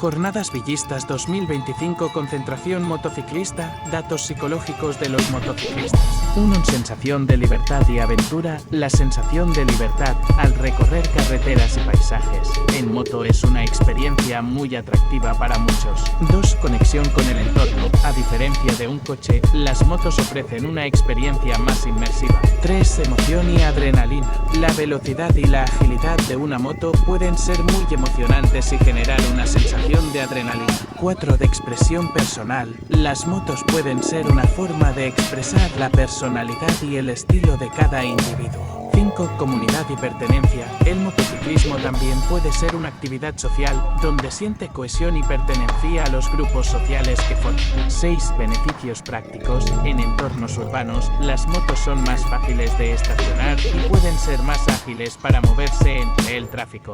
Jornadas Villistas 2025. Concentración motociclista. Datos psicológicos de los motociclistas. 1. Sensación de libertad y aventura. La sensación de libertad al recorrer carreteras y paisajes en moto es una experiencia muy atractiva para muchos. 2. Conexión con el entorno. A diferencia de un coche, las motos ofrecen una experiencia más inmersiva. 3. Emoción y adrenalina. La velocidad y la agilidad de una moto pueden ser muy emocionantes y generar una sensación de adrenalina. 4. De expresión personal. Las motos pueden ser una forma de expresar la personalidad y el estilo de cada individuo. 5. Comunidad y pertenencia. El motociclismo también puede ser una actividad social donde siente cohesión y pertenencia a los grupos sociales que forman. 6. Beneficios prácticos. En entornos urbanos, las motos son más fáciles de estacionar y pueden ser más ágiles para moverse entre el tráfico.